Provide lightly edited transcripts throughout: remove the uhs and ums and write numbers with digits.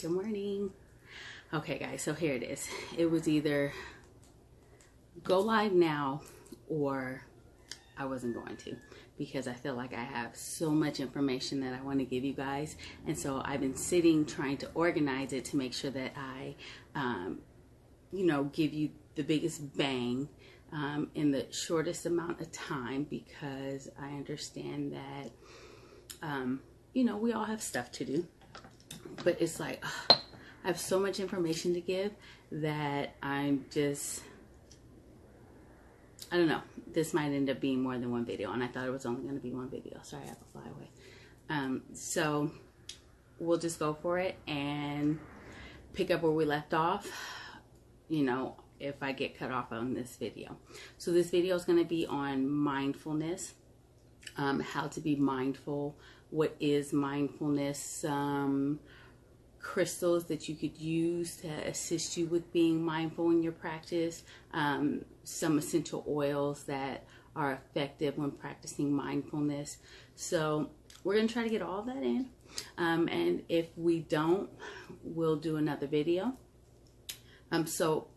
Good morning. Okay guys, so here it is. It was either go live now or I wasn't going to, because I feel like I have so much information that I want to give you guys, and so I've been sitting trying to organize it to make sure that I give you the biggest bang in the shortest amount of time, because I understand that we all have stuff to do, but it's like I have so much information to give that I don't know, this might end up being more than one video, and I thought it was only going to be one video. Sorry, I have a flyaway. So we'll just go for it and pick up where we left off, if I get cut off on this video. So this video is going to be on mindfulness, how to be mindful, what is mindfulness, crystals that you could use to assist you with being mindful in your practice, some essential oils that are effective when practicing mindfulness. So we're going to try to get all that in, and if we don't, we'll do another video. So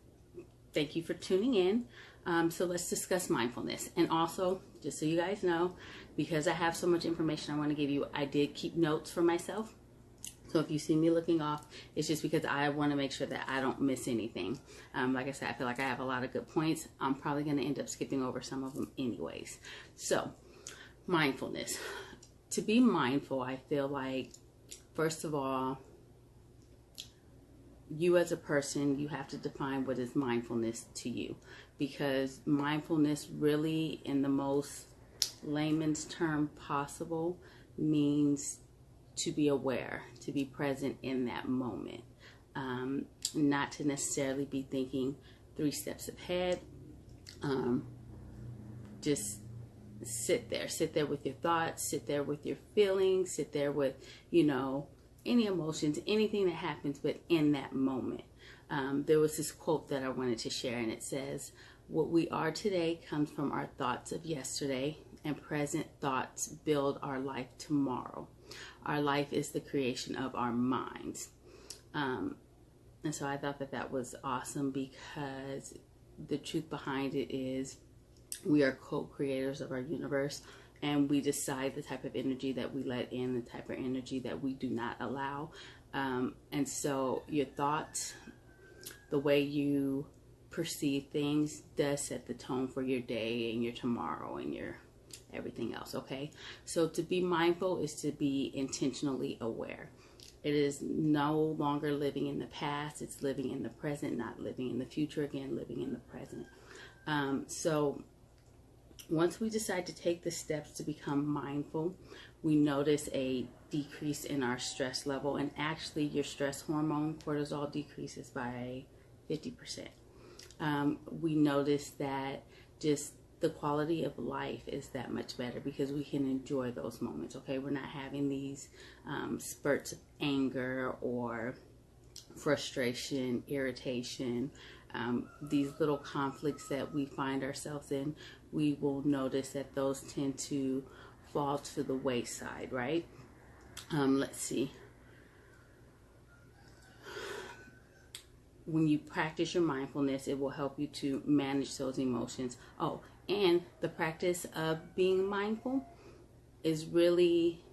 thank you for tuning in. So let's discuss mindfulness. And also, just so you guys know, because I have so much information I want to give you, I did keep notes for myself. So if you see me looking off, it's just because I want to make sure that I don't miss anything. Like I said, I feel like I have a lot of good points. I'm probably going to end up skipping over some of them anyways. So, mindfulness. To be mindful, I feel like, first of all, you as a person, you have to define what is mindfulness to you. Because mindfulness really, in the most layman's term possible, means to be aware, to be present in that moment, not to necessarily be thinking 3 steps ahead. Just sit there with your thoughts, sit there with your feelings, sit there with, any emotions, anything that happens, but in that moment. There was this quote that I wanted to share, and it says, "What we are today comes from our thoughts of yesterday, and present thoughts build our life tomorrow. Our life is the creation of our minds." And so I thought that that was awesome, because the truth behind it is we are co-creators of our universe, and we decide the type of energy that we let in, the type of energy that we do not allow. And so your thoughts, the way you perceive things, does set the tone for your day and your tomorrow and your everything else. Okay, so to be mindful is to be intentionally aware. It is no longer living in the past, it's living in the present, not living in the future, again living in the present. So once we decide to take the steps to become mindful, we notice a decrease in our stress level, and actually your stress hormone cortisol decreases by 50%. We notice that just the quality of life is that much better, because we can enjoy those moments. Okay, we're not having these spurts of anger or frustration, irritation, these little conflicts that we find ourselves in. We will notice that those tend to fall to the wayside, right? Let's see. When you practice your mindfulness, it will help you to manage those emotions. Oh, and the practice of being mindful is really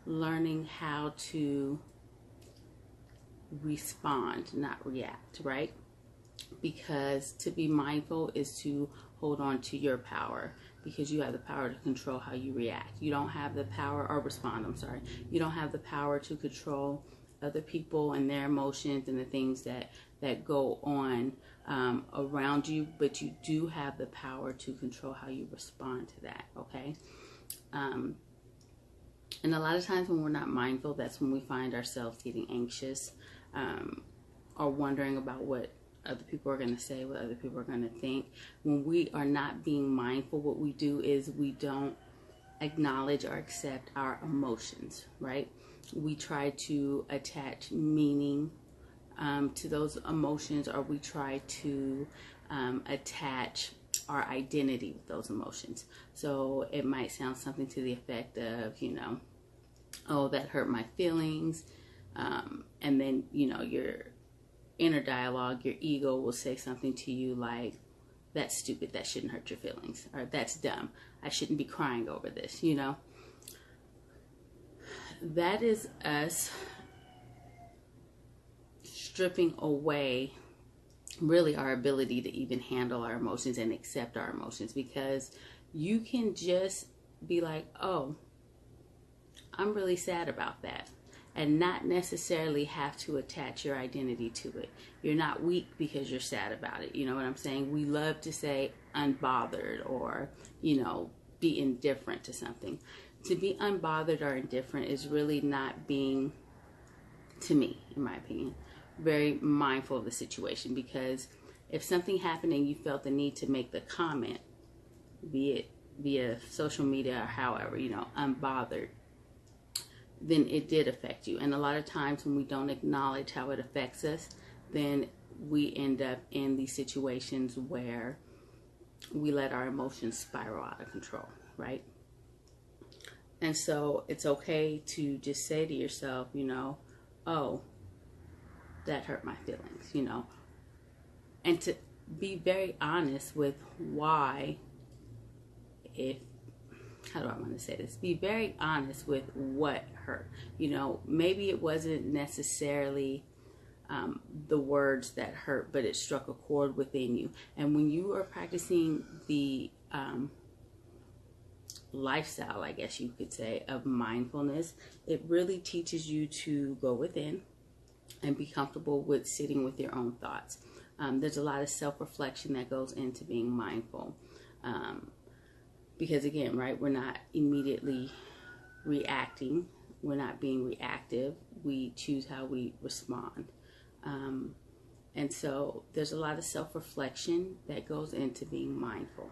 learning how to respond, not react, right? Because to be mindful is to hold on to your power, because you have the power to control how you react. You don't have the power, or respond, I'm sorry. You don't have the power to control other people and their emotions and the things that go on around you, but you do have the power to control how you respond to that, okay? And a lot of times when we're not mindful, that's when we find ourselves getting anxious, or wondering about what other people are going to say, what other people are going to think. When we are not being mindful, what we do is we don't acknowledge or accept our emotions, right? We try to attach meaning to those emotions, or we try to attach our identity with those emotions. So it might sound something to the effect of, oh, that hurt my feelings. And then, your inner dialogue, your ego will say something to you like, that's stupid, that shouldn't hurt your feelings, or that's dumb, I shouldn't be crying over this, That is us stripping away really our ability to even handle our emotions and accept our emotions, because you can just be like, oh, I'm really sad about that, and not necessarily have to attach your identity to it. You're not weak because you're sad about it. You know what I'm saying? We love to say unbothered or, be indifferent to something. To be unbothered or indifferent is really not being, to me, in my opinion, very mindful of the situation. Because if something happened and you felt the need to make the comment, be it via social media or however, unbothered, then it did affect you. And a lot of times when we don't acknowledge how it affects us, then we end up in these situations where we let our emotions spiral out of control, right? And so it's okay to just say to yourself, oh, that hurt my feelings, and to be very honest with why, how do I want to say this? Be very honest with what hurt. Maybe it wasn't necessarily the words that hurt, but it struck a chord within you. And when you are practicing the lifestyle, I guess you could say, of mindfulness, it really teaches you to go within and be comfortable with sitting with your own thoughts. There's a lot of self-reflection that goes into being mindful. Because again, right, we're not immediately reacting. We're not being reactive. We choose how we respond. And so there's a lot of self-reflection that goes into being mindful,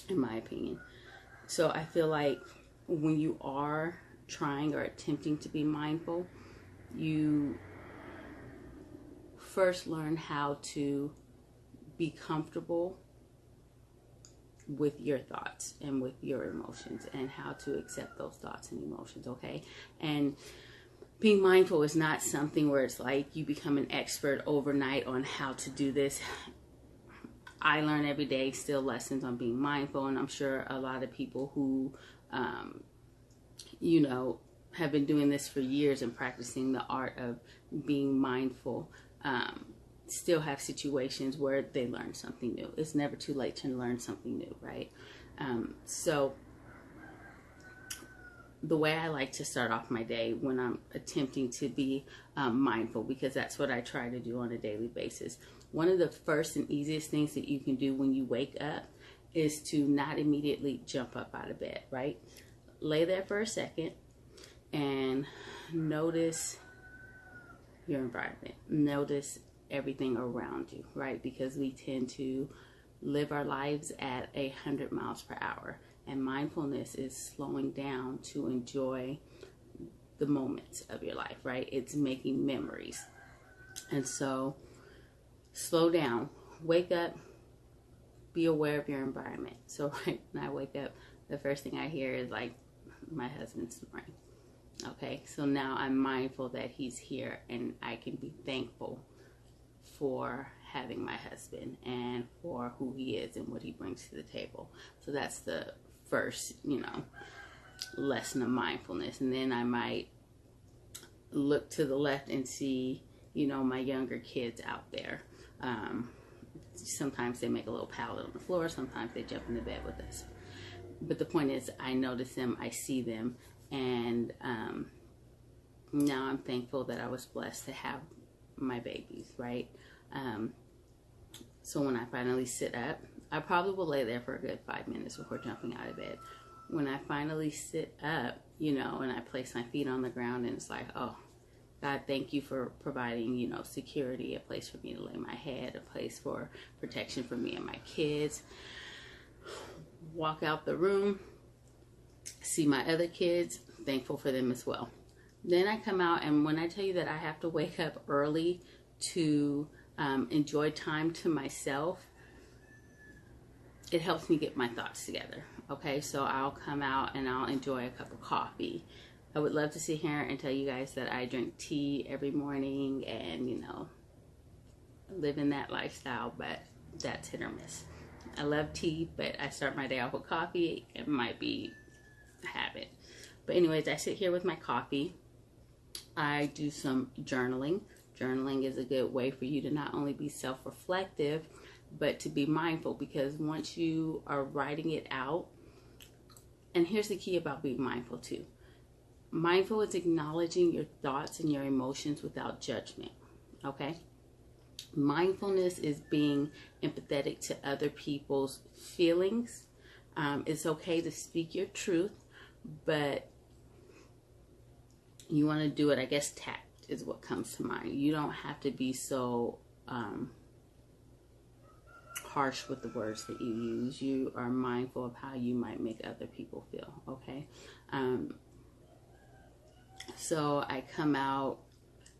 in my opinion. So I feel like when you are trying or attempting to be mindful, you first learn how to be comfortable with your thoughts and with your emotions, and how to accept those thoughts and emotions, okay? And being mindful is not something where it's like you become an expert overnight on how to do this. I learn every day still lessons on being mindful, and I'm sure a lot of people who, have been doing this for years and practicing the art of being mindful, still have situations where they learn something new. It's never too late to learn something new, right? So the way I like to start off my day when I'm attempting to be mindful, because that's what I try to do on a daily basis. One of the first and easiest things that you can do when you wake up is to not immediately jump up out of bed, right? Lay there for a second and notice your environment. Notice everything around you, right? Because we tend to live our lives at 100 miles per hour. And mindfulness is slowing down to enjoy the moments of your life, right? It's making memories. And so slow down, wake up, be aware of your environment. So right when I wake up, the first thing I hear is like my husband snoring. Okay, so now I'm mindful that he's here, and I can be thankful for having my husband and for who he is and what he brings to the table. So that's the first, lesson of mindfulness. And then I might look to the left and see, my younger kids out there. Sometimes they make a little pallet on the floor. Sometimes they jump in the bed with us. But the point is, I notice them, I see them, and now I'm thankful that I was blessed to have my babies, right? So when I finally sit up, I probably will lay there for a good 5 minutes before jumping out of bed. When I finally sit up, and I place my feet on the ground, and it's like, oh, God, thank you for providing, security, a place for me to lay my head, a place for protection for me and my kids. Walk out the room, see my other kids, thankful for them as well. Then I come out, and when I tell you that I have to wake up early to enjoy time to myself, it helps me get my thoughts together. Okay, so I'll come out and I'll enjoy a cup of coffee. I would love to sit here and tell you guys that I drink tea every morning and, live in that lifestyle, but that's hit or miss. I love tea, but I start my day off with coffee. It might be a habit. But anyways, I sit here with my coffee. I do some journaling. Journaling is a good way for you to not only be self-reflective, but to be mindful, because once you are writing it out, and here's the key about being mindful too. Mindful is acknowledging your thoughts and your emotions without judgment, okay? Mindfulness is being empathetic to other people's feelings. It's okay to speak your truth, but you want to do it, I guess, tact is what comes to mind. You don't have to be so harsh with the words that you use. You are mindful of how you might make other people feel, okay? So I come out,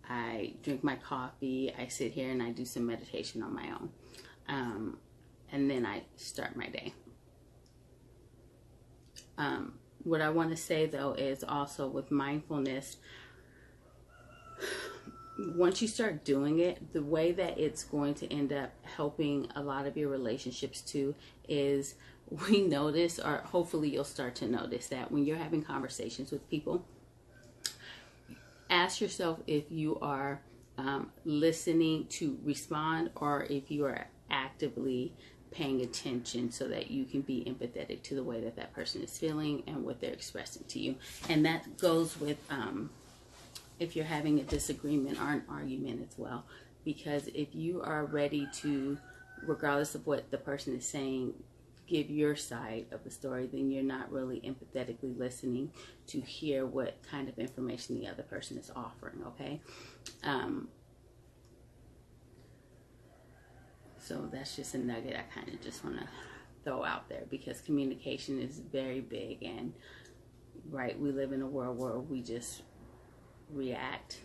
I drink my coffee, I sit here and I do some meditation on my own. And then I start my day. What I want to say though is also with mindfulness, once you start doing it, the way that it's going to end up helping a lot of your relationships too is we notice, or hopefully you'll start to notice, that when you're having conversations with people, ask yourself if you are listening to respond or if you are actively paying attention so that you can be empathetic to the way that that person is feeling and what they're expressing to you. And that goes with if you're having a disagreement or an argument as well. Because if you are ready to, regardless of what the person is saying, give your side of the story, then you're not really empathetically listening to hear what kind of information the other person is offering, okay? So that's just a nugget I kind of just want to throw out there, because communication is very big, and right, we live in a world where we just react,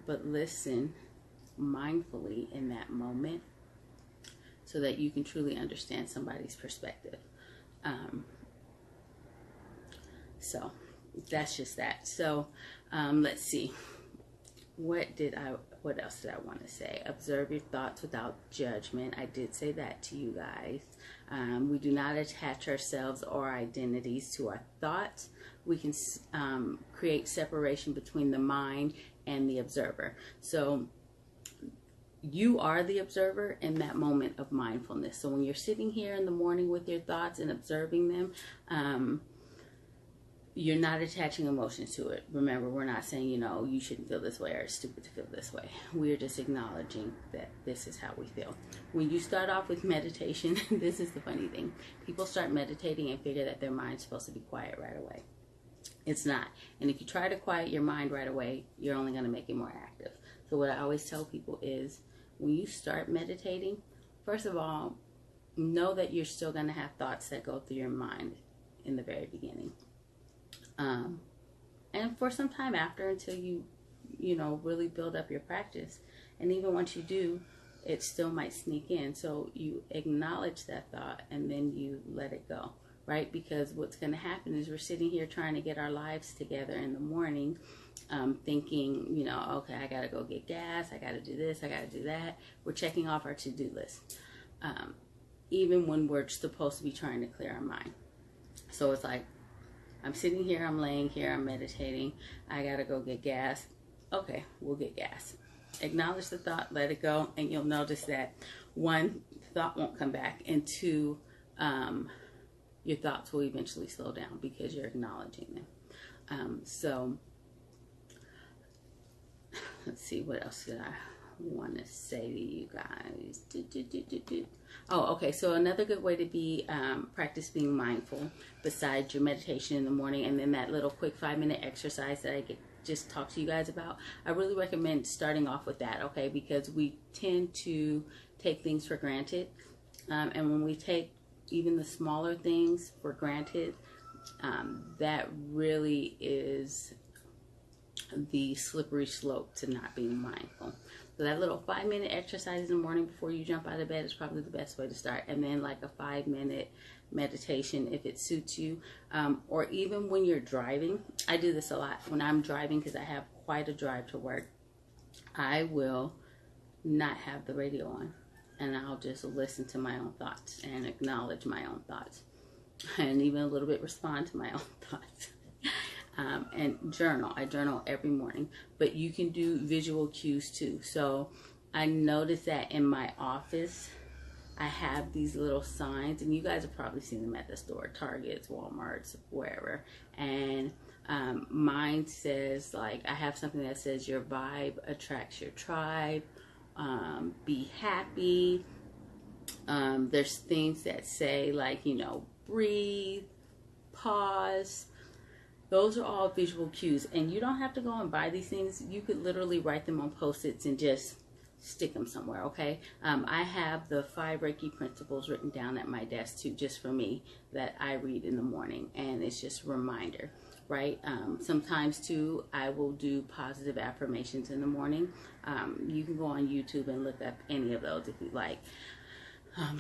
but listen mindfully in that moment so that you can truly understand somebody's perspective. So that's just that. So let's see, what else did I want to say? Observe your thoughts without judgment. I did say that to you guys. We do not attach ourselves or identities to our thoughts. We can create separation between the mind and the observer. So you are the observer in that moment of mindfulness. So when you're sitting here in the morning with your thoughts and observing them, you're not attaching emotions to it. Remember, we're not saying, you shouldn't feel this way or it's stupid to feel this way. We're just acknowledging that this is how we feel. When you start off with meditation, this is the funny thing. People start meditating and figure that their mind's supposed to be quiet right away. It's not. And if you try to quiet your mind right away, you're only going to make it more active. So what I always tell people is, when you start meditating, first of all, know that you're still going to have thoughts that go through your mind in the very beginning. And for some time after, until you really build up your practice. And even once you do, it still might sneak in. So you acknowledge that thought and then you let it go, right? Because what's going to happen is we're sitting here trying to get our lives together in the morning, thinking, okay, I got to go get gas. I got to do this. I got to do that. We're checking off our to-do list, even when we're supposed to be trying to clear our mind. So it's like, I'm sitting here, I'm laying here, I'm meditating. I got to go get gas. Okay, we'll get gas. Acknowledge the thought, let it go, and you'll notice that one, thought won't come back, and two, your thoughts will eventually slow down because you're acknowledging them. So let's see, what else did I want to say to you guys? Oh, okay. So another good way to be practice being mindful, besides your meditation in the morning and then that little quick 5-minute exercise that I just talked to you guys about, I really recommend starting off with that, okay? Because we tend to take things for granted, and when we take even the smaller things for granted, that really is the slippery slope to not being mindful. So that little 5-minute exercise in the morning before you jump out of bed is probably the best way to start. And then like a 5-minute meditation if it suits you. Or even when you're driving. I do this a lot when I'm driving because I have quite a drive to work. I will not have the radio on, and I'll just listen to my own thoughts and acknowledge my own thoughts, and even a little bit respond to my own thoughts. And journal. I journal every morning, but you can do visual cues too. So I noticed that in my office, I have these little signs, and you guys have probably seen them at the store, Targets, Walmarts, wherever. And mine says, like, I have something that says your vibe attracts your tribe, be happy. There's things that say, like, you know, breathe, pause. Those are all visual cues, and you don't have to go and buy these things. You could literally write them on Post-its and just stick them somewhere, okay? I have the 5 Reiki principles written down at my desk too, just for me, that I read in the morning, and it's just a reminder, right? Sometimes too, I will do positive affirmations in the morning. You can go on YouTube and look up any of those if you like.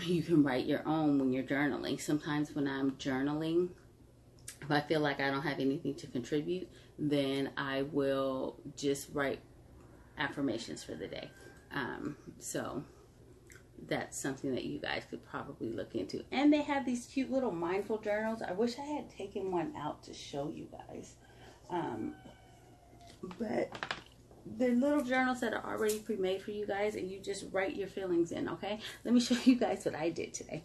You can write your own when you're journaling. Sometimes when I'm journaling, if I feel like I don't have anything to contribute, then I will just write affirmations for the day. So that's something that you guys could probably look into. And they have these cute little mindful journals. I wish I had taken one out to show you guys. But they're little journals that are already pre-made for you guys, and you just write your feelings in, okay? Let me show you guys what I did today.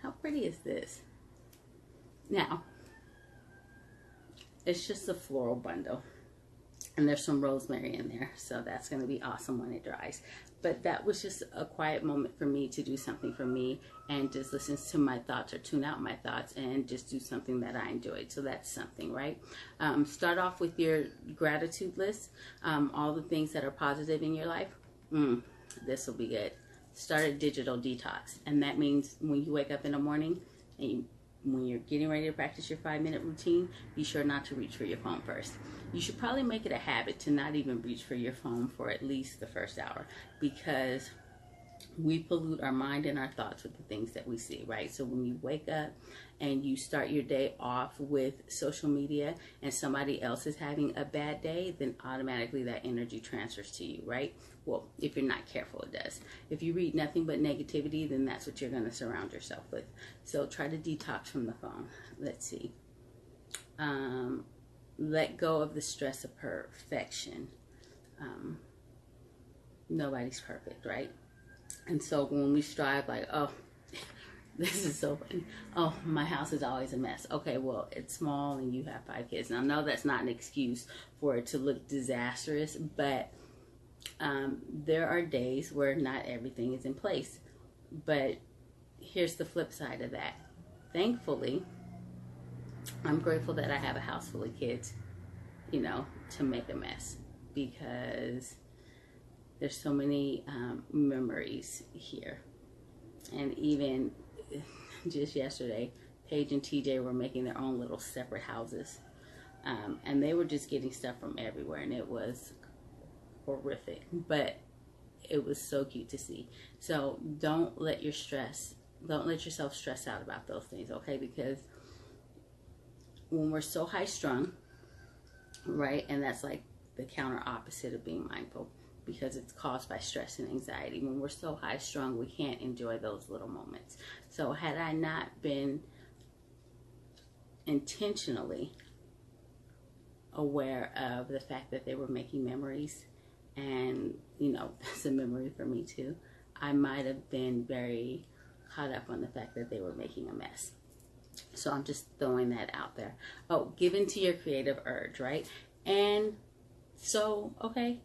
How pretty is this? Now, it's just a floral bundle. And there's some rosemary in there, so that's going to be awesome when it dries. But that was just a quiet moment for me to do something for me and just listen to my thoughts or tune out my thoughts and just do something that I enjoyed. So that's something, right? Start off with your gratitude list, all the things that are positive in your life. This will be good. Start a digital detox, and that means when you wake up in the morning and when you're getting ready to practice your 5-minute routine, be sure not to reach for your phone first. You should probably make it a habit to not even reach for your phone for at least the first hour, because we pollute our mind and our thoughts with the things that we see, right? So when you wake up and you start your day off with social media and somebody else is having a bad day, then automatically that energy transfers to you, right? Well, if you're not careful, it does. If you read nothing but negativity, then that's what you're going to surround yourself with. So try to detox from the phone. Let's see. Let go of the stress of perfection. Nobody's perfect, right? And so when we strive, like, oh, this is so funny. Oh, my house is always a mess. Okay, well, it's small and you have 5 kids. Now, no, that's not an excuse for it to look disastrous, but there are days where not everything is in place. But here's the flip side of that. Thankfully, I'm grateful that I have a house full of kids, you know, to make a mess, because there's so many memories here. And even just yesterday, Paige and TJ were making their own little separate houses. And they were just getting stuff from everywhere, and it was horrific, but it was so cute to see. So don't let yourself stress out about those things, okay? Because when we're so high strung, right, and that's like the counter opposite of being mindful, because it's caused by stress and anxiety. When we're so high strung, we can't enjoy those little moments. So had I not been intentionally aware of the fact that they were making memories, and, you know, that's a memory for me too, I might have been very caught up on the fact that they were making a mess. So I'm just throwing that out there. Oh, give in to your creative urge, right? And so, okay,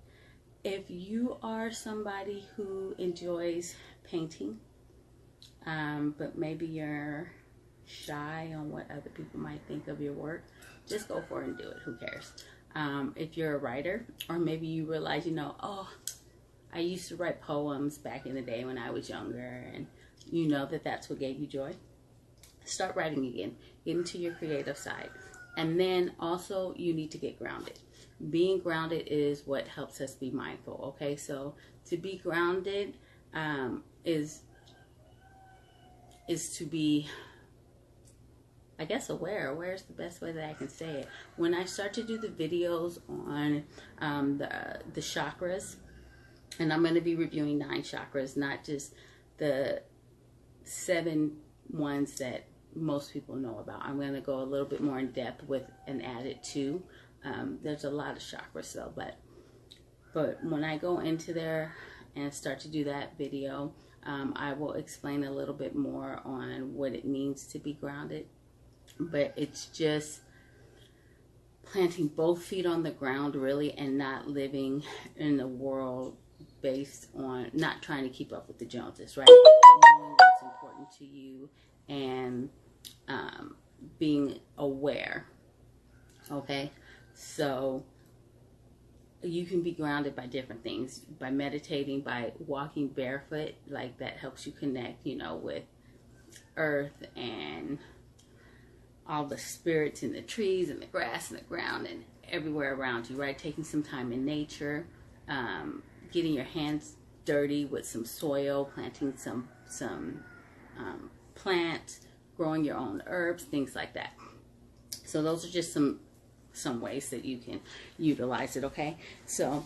if you are somebody who enjoys painting, but maybe you're shy on what other people might think of your work, just go for it and do it. Who cares? If you're a writer, or maybe you realize, you know, oh, I used to write poems back in the day when I was younger, and you know that that's what gave you joy, start writing again. Get into your creative side. And then also you need to get grounded. Being grounded is what helps us be mindful. Okay, so to be grounded is to be, I guess, aware. Aware is the best way that I can say it. When I start to do the videos on the chakras, and I'm going to be reviewing 9 chakras, not just the 7 ones that most people know about. I'm going to go a little bit more in depth with an added 2. There's a lot of chakras though, but when I go into there and start to do that video, I will explain a little bit more on what it means to be grounded. But it's just planting both feet on the ground, really, and not living in a world based on not trying to keep up with the Joneses, right? Knowing what's important to you and being aware. Okay, so you can be grounded by different things, by meditating, by walking barefoot, like that helps you connect, you know, with earth and all the spirits in the trees and the grass and the ground and everywhere around you, right? Taking some time in nature, getting your hands dirty with some soil, planting some plants, growing your own herbs, things like that. So those are just some ways that you can utilize it, okay? So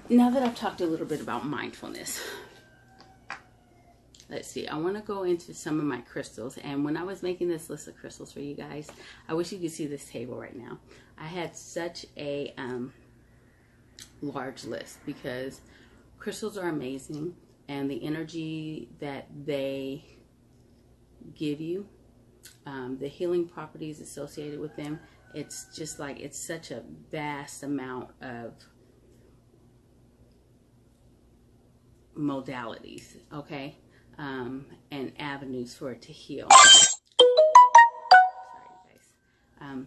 now that I've talked a little bit about mindfulness, let's see, I want to go into some of my crystals. And when I was making this list of crystals for you guys, I wish you could see this table right now. I had such a large list because crystals are amazing, and the energy that they give you, the healing properties associated with them, it's just like, it's such a vast amount of modalities, okay? And avenues for it to heal. Sorry, guys.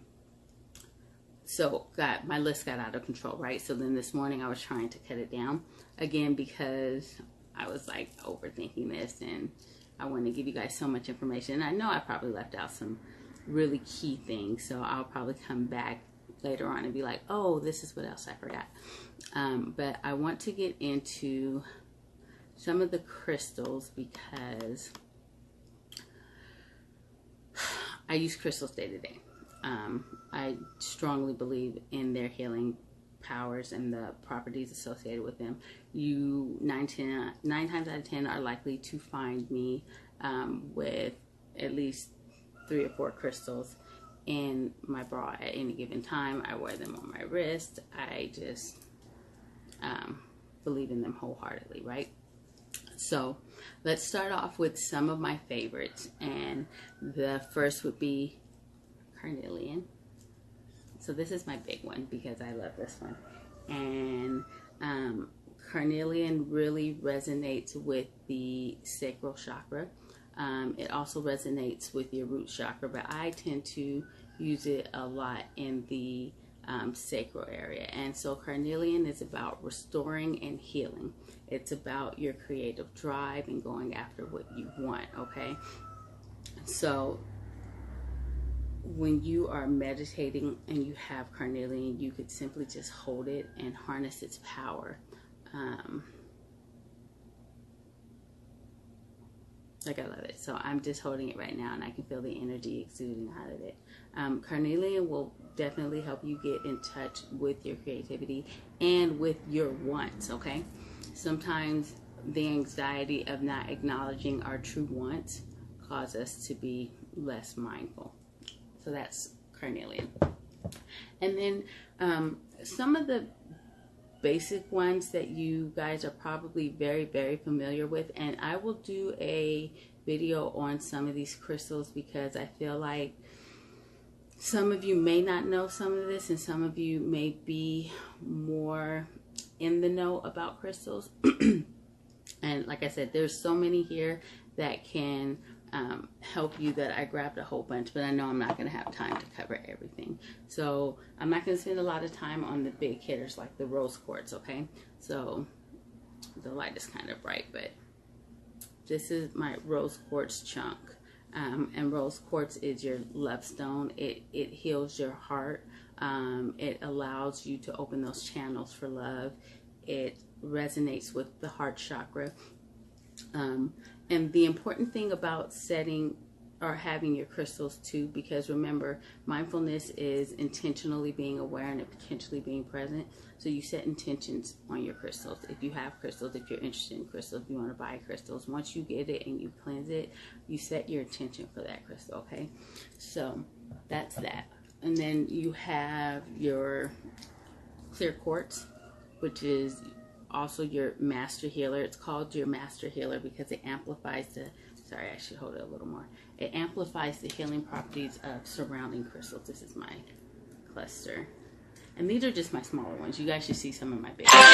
So my list got out of control, right? So then this morning I was trying to cut it down again because I was like overthinking this, and I want to give you guys so much information. And I know I probably left out some really key things, so I'll probably come back later on and be like, oh, this is what else I forgot. But I want to get into some of the crystals because I use crystals day to day. I strongly believe in their healing powers and the properties associated with them. You 9 times out of 10 are likely to find me with at least 3 or 4 crystals in my bra at any given time. I wear them on my wrist. I just believe in them wholeheartedly, right? So let's start off with some of my favorites, and the first would be carnelian. So this is my big one because I love this one, and carnelian really resonates with the sacral chakra. It also resonates with your root chakra, but I tend to use it a lot in the sacral area. And so carnelian is about restoring and healing. It's about your creative drive and going after what you want, okay? So when you are meditating and you have carnelian, you could simply just hold it and harness its power. Like, I love it. So I'm just holding it right now, and I can feel the energy exuding out of it. Carnelian will definitely help you get in touch with your creativity and with your wants, okay? Sometimes the anxiety of not acknowledging our true wants cause us to be less mindful. So that's carnelian. And then some of the basic ones that you guys are probably very, very familiar with, and I will do a video on some of these crystals because I feel like some of you may not know some of this, and some of you may be more in the know about crystals. And like I said, there's so many here that can help you that I grabbed a whole bunch, but I know I'm not going to have time to cover everything. So I'm not going to spend a lot of time on the big hitters like the rose quartz, okay? So the light is kind of bright, but this is my rose quartz chunk. And rose quartz is your love stone. It heals your heart. It allows you to open those channels for love. It resonates with the heart chakra. And the important thing about setting or having your crystals too, because remember, mindfulness is intentionally being aware and potentially being present. So you set intentions on your crystals. If you have crystals, if you're interested in crystals, if you want to buy crystals, once you get it and you cleanse it, you set your intention for that crystal, okay? So that's that. And then you have your clear quartz, which is also your master healer. It's called your master healer because it amplifies sorry, I should hold it a little more. It amplifies the healing properties of surrounding crystals. This is my cluster. And these are just my smaller ones. You guys should see some of my bigger ones.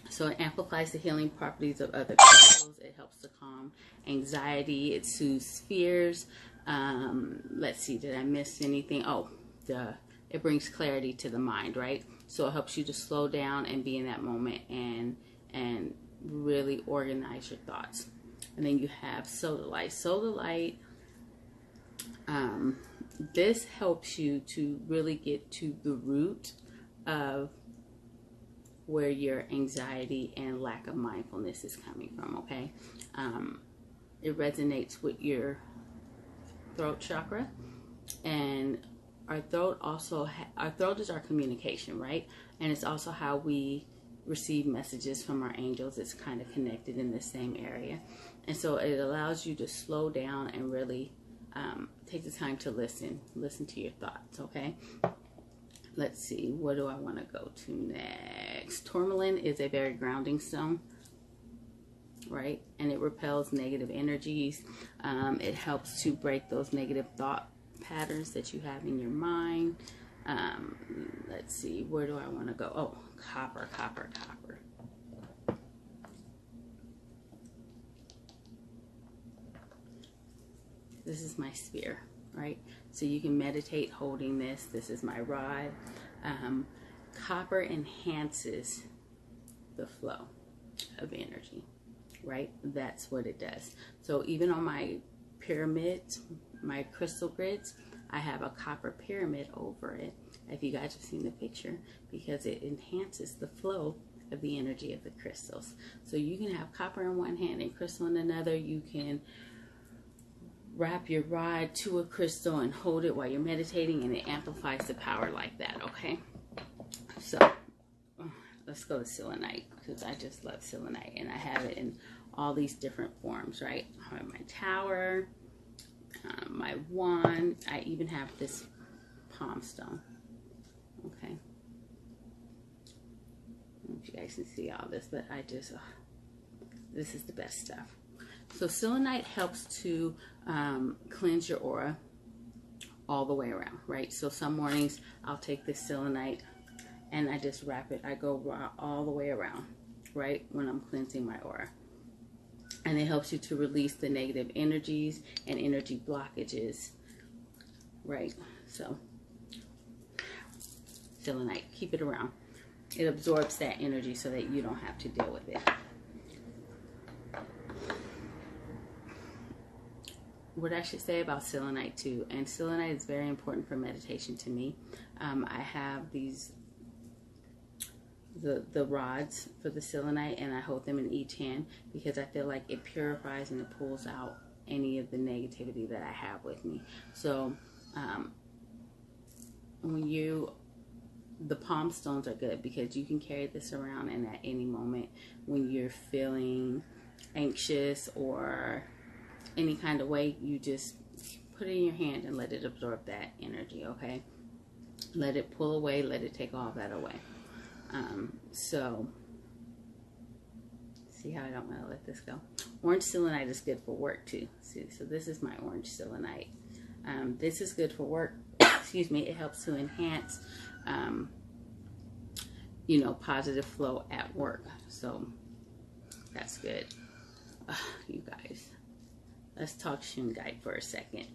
So it amplifies the healing properties of other crystals. It helps to calm anxiety. It soothes fears. Let's see, did I miss anything? Oh, it brings clarity to the mind, right? So it helps you to slow down and be in that moment and really organize your thoughts. And then you have sodalite. Sodalite, this helps you to really get to the root of where your anxiety and lack of mindfulness is coming from, okay? It resonates with your throat chakra, and our throat also our throat is our communication, right? And it's also how we receive messages from our angels. It's kind of connected in the same area, and so it allows you to slow down and really take the time to listen to your thoughts, okay? Let's see, what do I want to go to next? Tourmaline is a very grounding stone, right? And it repels negative energies. It helps to break those negative thought patterns that you have in your mind. Let's see, where do I want to go? Oh, copper. This is my sphere, right? So you can meditate holding this. This is my rod. Copper enhances the flow of energy, right? That's what it does. So even on my pyramids, my crystal grids, I have a copper pyramid over it, if you guys have seen the picture, because it enhances the flow of the energy of the crystals. So you can have copper in one hand and crystal in another. You can wrap your rod to a crystal and hold it while you're meditating, and it amplifies the power like that, okay? So let's go to selenite, because I just love selenite, and I have it in all these different forms, right? I have my tower, my wand. I even have this palm stone, okay? I don't know if you guys can see all this, but I just, this is the best stuff. So selenite helps to cleanse your aura all the way around, right? So some mornings I'll take this selenite and I just wrap it. I go all the way around, right, when I'm cleansing my aura. And it helps you to release the negative energies and energy blockages, right? So selenite, keep it around. It absorbs that energy so that you don't have to deal with it. What I should say about selenite too, and selenite is very important for meditation to me. I have these, the rods for the selenite, and I hold them in each hand because I feel like it purifies and it pulls out any of the negativity that I have with me. So the palm stones are good because you can carry this around, and at any moment when you're feeling anxious or any kind of way, you just put it in your hand and let it absorb that energy, okay? Let it pull away, let it take all that away. So see how I don't want to let this go. Orange selenite is good for work too. See, so this is my orange selenite. This is good for work. Excuse me. It helps to enhance positive flow at work. So that's good. You guys, let's talk shungite for a second.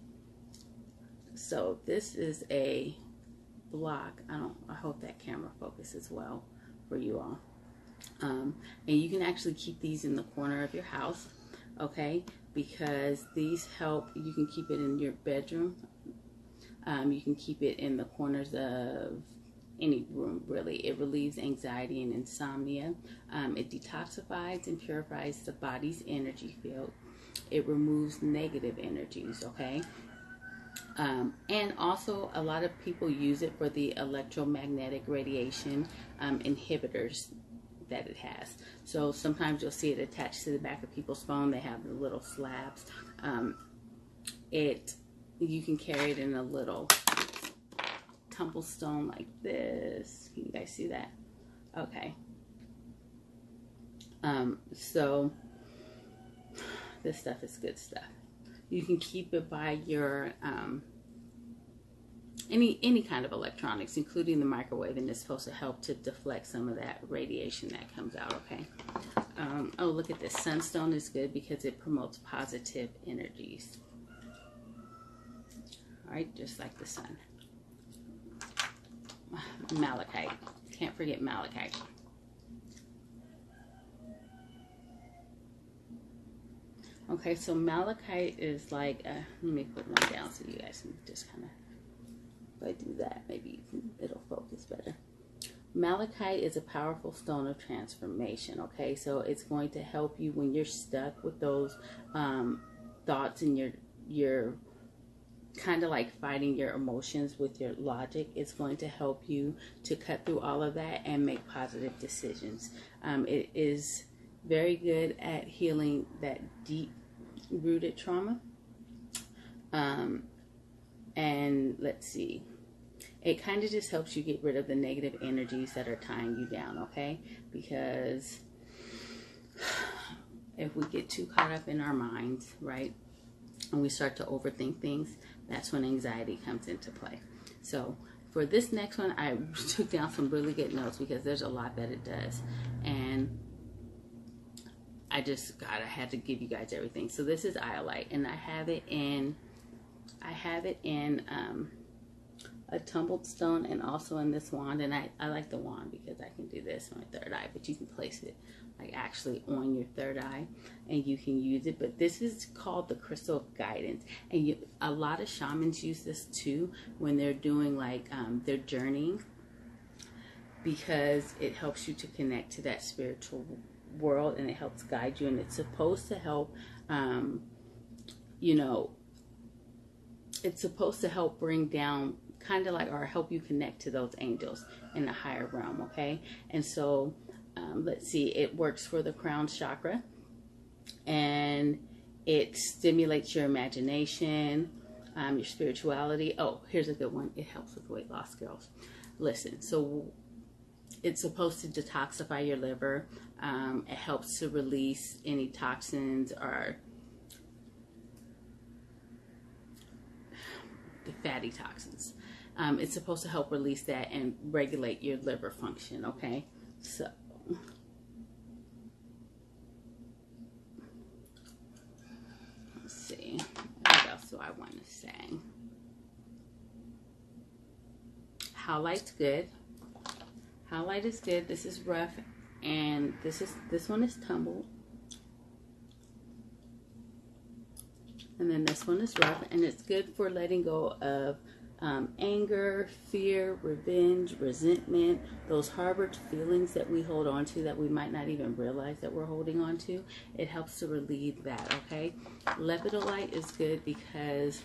So this is a block. I hope that camera focuses well for you all. And you can actually keep these in the corner of your house. okay? Because these help, you can keep it in your bedroom. You can keep it in the corners of any room, really. It relieves anxiety and insomnia. It detoxifies and purifies the body's energy field. It removes negative energies, okay? And also, a lot of people use it for the electromagnetic radiation inhibitors that it has. So sometimes you'll see it attached to the back of people's phone. They have the little slabs. You can carry it in a little tumble stone like this. Can you guys see that? Okay. So this stuff is good stuff. You can keep it by your any kind of electronics, including the microwave, and it's supposed to help to deflect some of that radiation that comes out, okay? Oh, look at this. Sunstone is good because it promotes positive energies. All right, just like the sun. Malachite. Can't forget malachite. Okay, so malachite is like, let me put one down so you guys can just kind of, if I do that, maybe it'll focus better. Malachite is a powerful stone of transformation, okay? So it's going to help you when you're stuck with those thoughts and you're kind of like fighting your emotions with your logic. It's going to help you to cut through all of that and make positive decisions. It is very good at healing that deep-rooted trauma. And let's see. It kind of just helps you get rid of the negative energies that are tying you down, okay? Because if we get too caught up in our minds, right, and we start to overthink things, that's when anxiety comes into play. So for this next one, I took down some really good notes because there's a lot that it does. And I had to give you guys everything. So this is iolite, and I have it in a tumbled stone and also in this wand. And I like the wand because I can do this on my third eye, but you can place it like actually on your third eye and you can use it. But this is called the crystal of guidance, and a lot of shamans use this too when they're doing like their journeying, because it helps you to connect to that spiritual world and it helps guide you, and it's supposed to help it's supposed to help bring down kind of like, or help you connect to those angels in the higher realm, okay? And so let's see, it works for the crown chakra, and it stimulates your imagination, your spirituality. Oh, here's a good one. It helps with weight loss, girls. Listen, so it's supposed to detoxify your liver. It helps to release any toxins or the fatty toxins. It's supposed to help release that and regulate your liver function, okay? So let's see, what else do I want to say? Howlite's good. Howlite is good. This is rough, and this one is tumbled, and then this one is rough, and it's good for letting go of anger, fear, revenge, resentment, those harbored feelings that we hold on to that we might not even realize that we're holding on to. It helps to relieve that, okay? Lepidolite is good because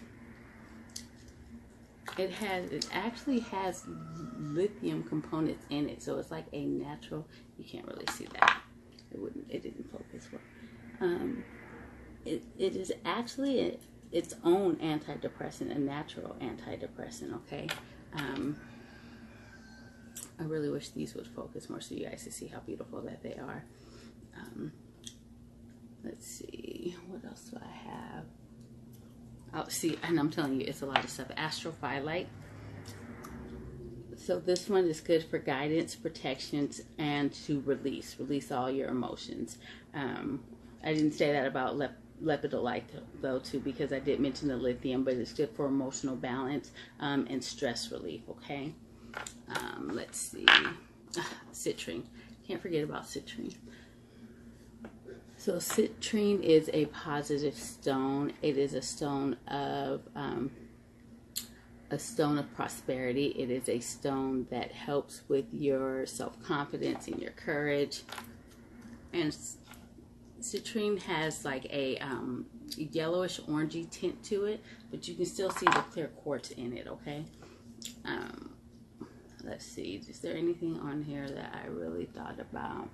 it actually has lithium components in it, so it's like a natural. You can't really see that. It didn't focus well. It is actually its own antidepressant, a natural antidepressant, okay? I really wish these would focus more so you guys could see how beautiful that they are. Let's see, what else do I have? Oh, see, and I'm telling you, it's a lot of stuff. Astrophyllite. So this one is good for guidance, protections, and to release all your emotions. I didn't say that about lepidolite though too, because I did mention the lithium, but it's good for emotional balance and stress relief, okay? Let's see, citrine. Can't forget about citrine. So citrine is a positive stone. It is a stone of prosperity. It is a stone that helps with your self-confidence and your courage. And citrine has like a yellowish orangey tint to it, but you can still see the clear quartz in it. Okay. Let's see. Is there anything on here that I really thought about?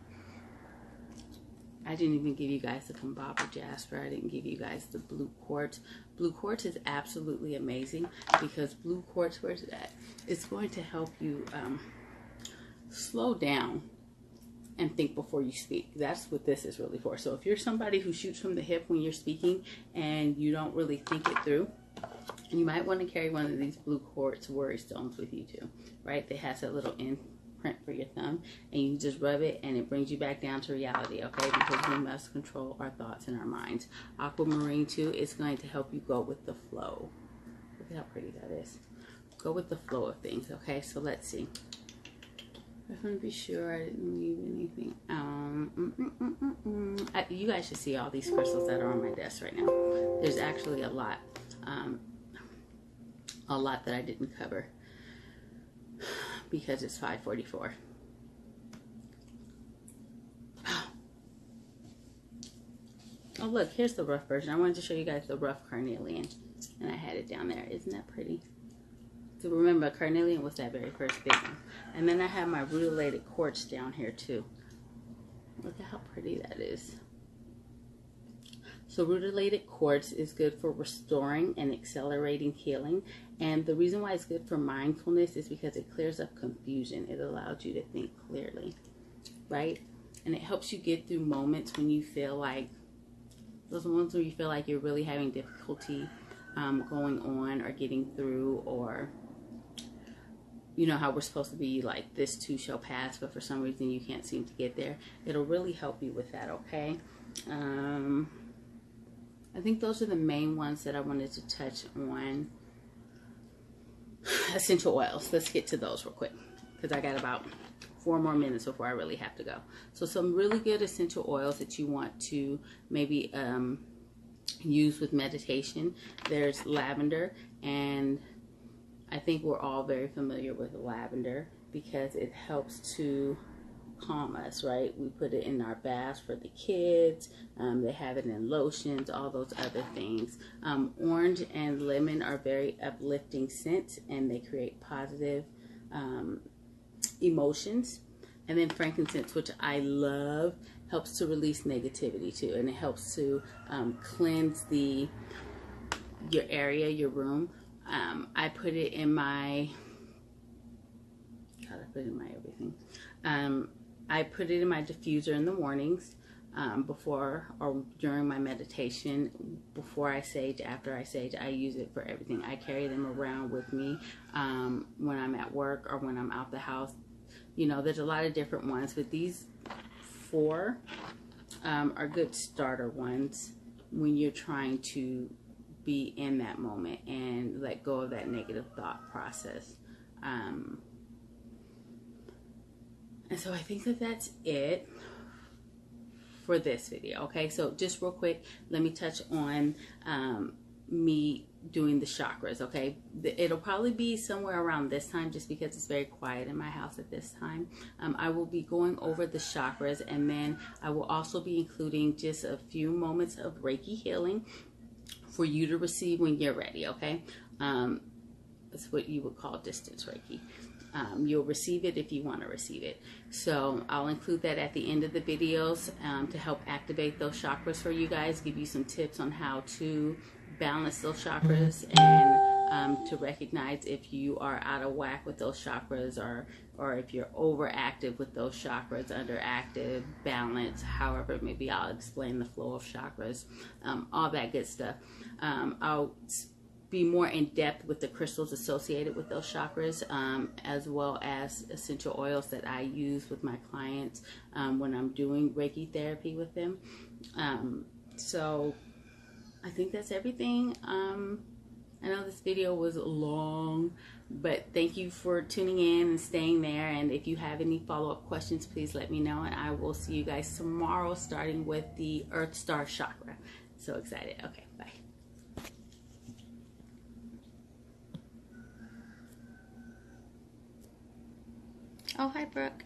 I didn't even give you guys the Kumbaba jasper. I didn't give you guys the blue quartz. Blue quartz is absolutely amazing because blue quartz, where's it at? It's going to help you slow down and think before you speak. That's what this is really for. So if you're somebody who shoots from the hip when you're speaking and you don't really think it through, you might want to carry one of these blue quartz worry stones with you too, right? It has a little imprint for your thumb, and you just rub it and it brings you back down to reality, okay? Because we must control our thoughts and our minds. Aquamarine too is going to help you go with the flow. Look at how pretty that is. Go with the flow of things, okay? So let's see. I just want to be sure I didn't leave anything. You guys should see all these crystals that are on my desk right now. There's actually a lot that I didn't cover because it's 5:44. Oh look, here's the rough version. I wanted to show you guys the rough carnelian, and I had it down there. Isn't that pretty? So remember, carnelian was that very first big one. And then I have my rutilated quartz down here too. Look at how pretty that is. So rutilated quartz is good for restoring and accelerating healing. And the reason why it's good for mindfulness is because it clears up confusion. It allows you to think clearly, right? And it helps you get through moments when you feel like, those moments where you feel like you're really having difficulty going on or getting through, or you know how we're supposed to be like, this too shall pass, but for some reason you can't seem to get there. It'll really help you with that, okay? I think those are the main ones that I wanted to touch on. Essential oils. Let's get to those real quick because I got about 4 more minutes before I really have to go. So some really good essential oils that you want to maybe use with meditation. There's lavender, and I think we're all very familiar with lavender because it helps to calm us, right? We put it in our baths for the kids. They have it in lotions, all those other things. Orange and lemon are very uplifting scents, and they create positive emotions. And then frankincense, which I love, helps to release negativity too, and it helps to cleanse your area, your room. I put it in my, God, I put it in my everything. I put it in my diffuser in the mornings, before or during my meditation, before I sage, after I sage. I use it for everything. I carry them around with me when I'm at work or when I'm out the house. You know, there's a lot of different ones, but these 4 are good starter ones when you're trying to be in that moment and let go of that negative thought process. And so I think that that's it for this video. Okay, so just real quick, let me touch on me doing the chakras. Okay, it'll probably be somewhere around this time just because it's very quiet in my house at this time. I will be going over the chakras, and then I will also be including just a few moments of Reiki healing for you to receive when you're ready. Okay, that's what you would call distance Reiki. You'll receive it if you want to receive it. So I'll include that at the end of the videos to help activate those chakras for you guys, give you some tips on how to balance those chakras, and to recognize if you are out of whack with those chakras, or if you're overactive with those chakras, underactive, balance, however it may be. I'll explain the flow of chakras, all that good stuff. I'll be more in depth with the crystals associated with those chakras, as well as essential oils that I use with my clients when I'm doing Reiki therapy with them. So I think that's everything. I know this video was long, But thank you for tuning in and staying there. And if you have any follow-up questions, please let me know. And I will see you guys tomorrow, starting with the Earth Star Chakra. So excited. Okay, bye. Oh, hi, Brooke.